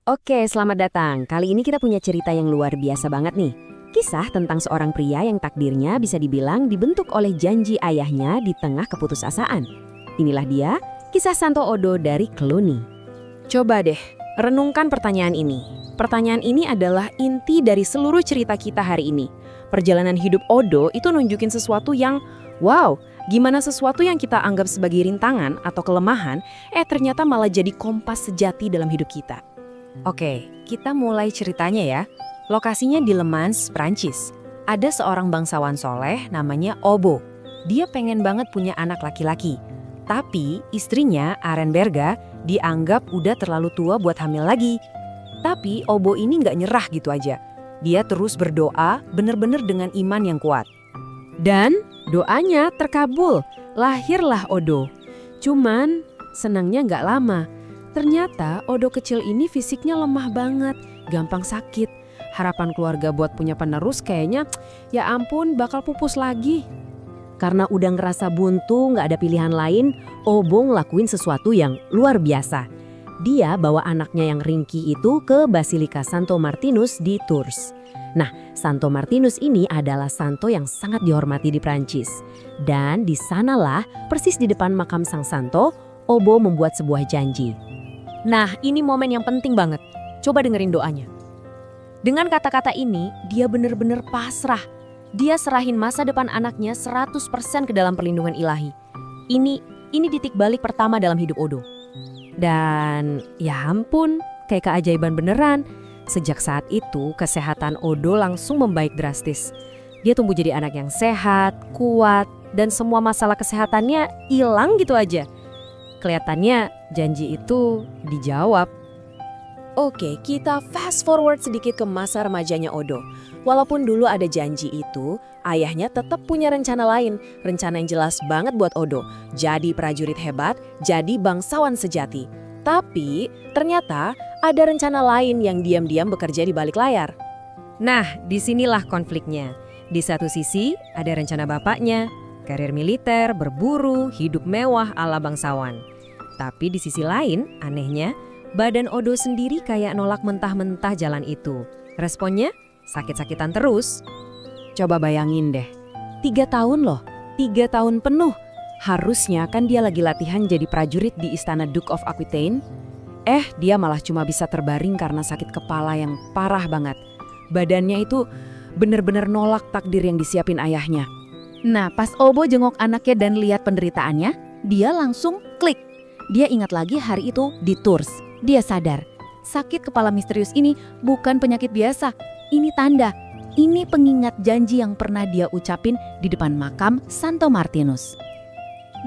Oke, selamat datang. Kali ini kita punya cerita yang luar biasa banget nih. Kisah tentang seorang pria yang takdirnya bisa dibilang dibentuk oleh janji ayahnya di tengah keputusasaan. Inilah dia, kisah Santo Odo dari Cluny. Coba deh, renungkan pertanyaan ini. Pertanyaan ini adalah inti dari seluruh cerita kita hari ini. Perjalanan hidup Odo itu nunjukin sesuatu yang, wow, gimana sesuatu yang kita anggap sebagai rintangan atau kelemahan, ternyata malah jadi kompas sejati dalam hidup kita. Oke, kita mulai ceritanya ya. Lokasinya di Le Mans, Prancis. Ada seorang bangsawan soleh namanya Obo. Dia pengen banget punya anak laki-laki. Tapi istrinya, Arenberga, dianggap udah terlalu tua buat hamil lagi. Tapi Obo ini nggak nyerah gitu aja. Dia terus berdoa bener-bener dengan iman yang kuat. Dan doanya terkabul, lahirlah Odo. Cuman senangnya nggak lama. Ternyata Odo kecil ini fisiknya lemah banget, gampang sakit. Harapan keluarga buat punya penerus kayaknya, ya ampun bakal pupus lagi. Karena udah ngerasa buntu, nggak ada pilihan lain, Obo ngelakuin sesuatu yang luar biasa. Dia bawa anaknya yang ringkih itu ke Basilika Santo Martinus di Tours. Nah, Santo Martinus ini adalah santo yang sangat dihormati di Prancis. Dan di sanalah, persis di depan makam sang santo, Obo membuat sebuah janji. Nah, ini momen yang penting banget. Coba dengerin doanya. Dengan kata-kata ini, dia bener-bener pasrah. Dia serahin masa depan anaknya 100% ke dalam perlindungan ilahi. Ini titik balik pertama dalam hidup Odo. Dan ya ampun, kayak keajaiban beneran. Sejak saat itu, kesehatan Odo langsung membaik drastis. Dia tumbuh jadi anak yang sehat, kuat, dan semua masalah kesehatannya hilang gitu aja. Kelihatannya janji itu dijawab. Oke, kita fast forward sedikit ke masa remajanya Odo. Walaupun dulu ada janji itu, ayahnya tetap punya rencana lain. Rencana yang jelas banget buat Odo. Jadi prajurit hebat, jadi bangsawan sejati. Tapi ternyata ada rencana lain yang diam-diam bekerja di balik layar. Nah, disinilah konfliknya. Di satu sisi ada rencana bapaknya, karir militer, berburu, hidup mewah ala bangsawan. Tapi di sisi lain, anehnya, badan Odo sendiri kayak nolak mentah-mentah jalan itu. Responnya, sakit-sakitan terus. Coba bayangin deh, 3 tahun loh, 3 tahun penuh. Harusnya kan dia lagi latihan jadi prajurit di istana Duke of Aquitaine. Dia malah cuma bisa terbaring karena sakit kepala yang parah banget. Badannya itu bener-bener nolak takdir yang disiapin ayahnya. Nah, pas Obo jenguk anaknya dan lihat penderitaannya, dia langsung klik. Dia ingat lagi hari itu di Tours. Dia sadar, sakit kepala misterius ini bukan penyakit biasa. Ini tanda, ini pengingat janji yang pernah dia ucapin di depan makam Santo Martinus.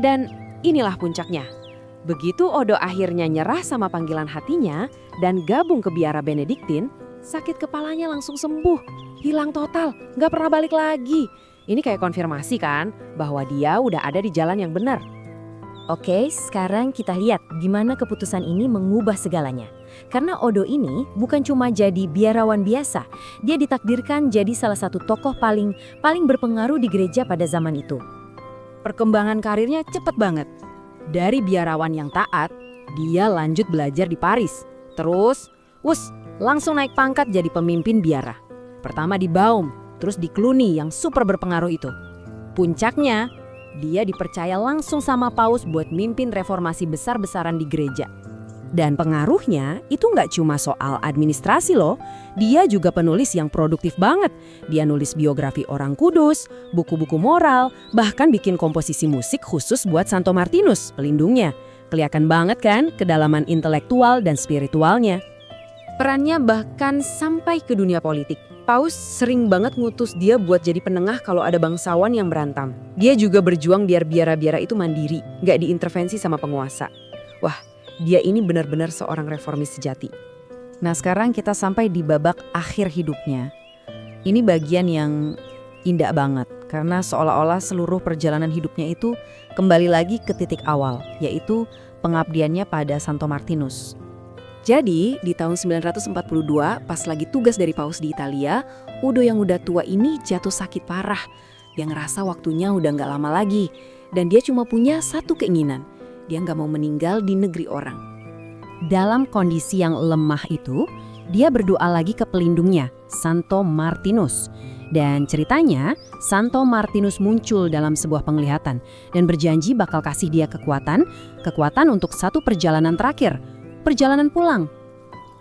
Dan inilah puncaknya. Begitu Odo akhirnya nyerah sama panggilan hatinya dan gabung ke biara Benediktin, sakit kepalanya langsung sembuh, hilang total, nggak pernah balik lagi. Ini kayak konfirmasi kan bahwa dia udah ada di jalan yang benar. Oke, sekarang kita lihat gimana keputusan ini mengubah segalanya. Karena Odo ini bukan cuma jadi biarawan biasa, dia ditakdirkan jadi salah satu tokoh paling berpengaruh di gereja pada zaman itu. Perkembangan karirnya cepet banget. Dari biarawan yang taat, dia lanjut belajar di Paris. Terus, langsung naik pangkat jadi pemimpin biara. Pertama di Baum, terus di Cluny yang super berpengaruh itu. Puncaknya, dia dipercaya langsung sama Paus buat mimpin reformasi besar-besaran di gereja. Dan pengaruhnya itu nggak cuma soal administrasi loh, dia juga penulis yang produktif banget. Dia nulis biografi orang kudus, buku-buku moral, bahkan bikin komposisi musik khusus buat Santo Martinus, pelindungnya. Kelihatan banget kan kedalaman intelektual dan spiritualnya. Perannya bahkan sampai ke dunia politik. Paus sering banget ngutus dia buat jadi penengah kalau ada bangsawan yang berantem. Dia juga berjuang biar biara-biara itu mandiri, nggak diintervensi sama penguasa. Wah, dia ini benar-benar seorang reformis sejati. Nah, sekarang kita sampai di babak akhir hidupnya. Ini bagian yang indah banget, karena seolah-olah seluruh perjalanan hidupnya itu kembali lagi ke titik awal, yaitu pengabdiannya pada Santo Martinus. Jadi, di tahun 942, pas lagi tugas dari Paus di Italia, Odo yang udah tua ini jatuh sakit parah. Dia ngerasa waktunya udah nggak lama lagi. Dan dia cuma punya satu keinginan. Dia nggak mau meninggal di negeri orang. Dalam kondisi yang lemah itu, dia berdoa lagi ke pelindungnya, Santo Martinus. Dan ceritanya, Santo Martinus muncul dalam sebuah penglihatan dan berjanji bakal kasih dia kekuatan untuk satu perjalanan terakhir, perjalanan pulang.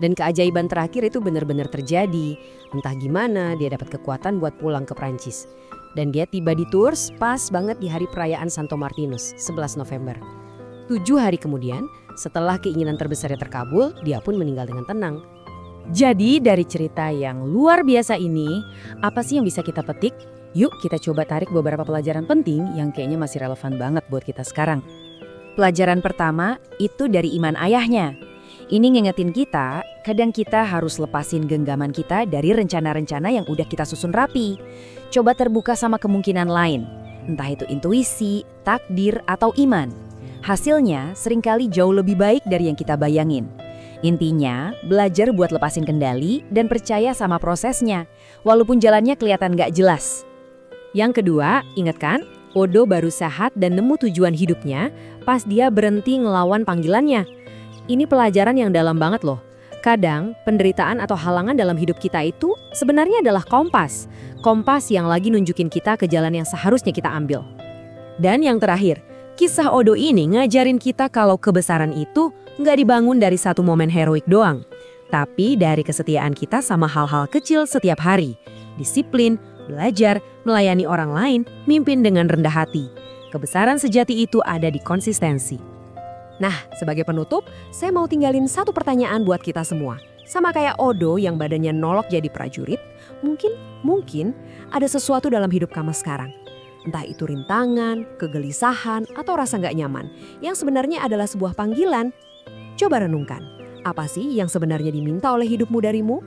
Dan keajaiban terakhir itu benar-benar terjadi. Entah gimana dia dapat kekuatan buat pulang ke Prancis. Dan dia tiba di Tours pas banget di hari perayaan Santo Martinus, 11 November. 7 hari kemudian, setelah keinginan terbesarnya terkabul, dia pun meninggal dengan tenang. Jadi dari cerita yang luar biasa ini, apa sih yang bisa kita petik? Yuk kita coba tarik beberapa pelajaran penting yang kayaknya masih relevan banget buat kita sekarang. Pelajaran pertama itu dari iman ayahnya. Ini ngingetin kita, kadang kita harus lepasin genggaman kita dari rencana-rencana yang udah kita susun rapi. Coba terbuka sama kemungkinan lain, entah itu intuisi, takdir, atau iman. Hasilnya seringkali jauh lebih baik dari yang kita bayangin. Intinya, belajar buat lepasin kendali dan percaya sama prosesnya, walaupun jalannya kelihatan gak jelas. Yang kedua, ingat kan? Odo baru sehat dan nemu tujuan hidupnya pas dia berhenti ngelawan panggilannya. Ini pelajaran yang dalam banget loh. Kadang, penderitaan atau halangan dalam hidup kita itu sebenarnya adalah kompas. Kompas yang lagi nunjukin kita ke jalan yang seharusnya kita ambil. Dan yang terakhir, kisah Odo ini ngajarin kita kalau kebesaran itu nggak dibangun dari satu momen heroik doang, tapi dari kesetiaan kita sama hal-hal kecil setiap hari. Disiplin, belajar, melayani orang lain, mimpin dengan rendah hati. Kebesaran sejati itu ada di konsistensi. Nah, sebagai penutup, saya mau tinggalin satu pertanyaan buat kita semua. Sama kayak Odo yang badannya nolok jadi prajurit, mungkin ada sesuatu dalam hidup kamu sekarang. Entah itu rintangan, kegelisahan, atau rasa nggak nyaman, yang sebenarnya adalah sebuah panggilan. Coba renungkan, apa sih yang sebenarnya diminta oleh hidupmu darimu?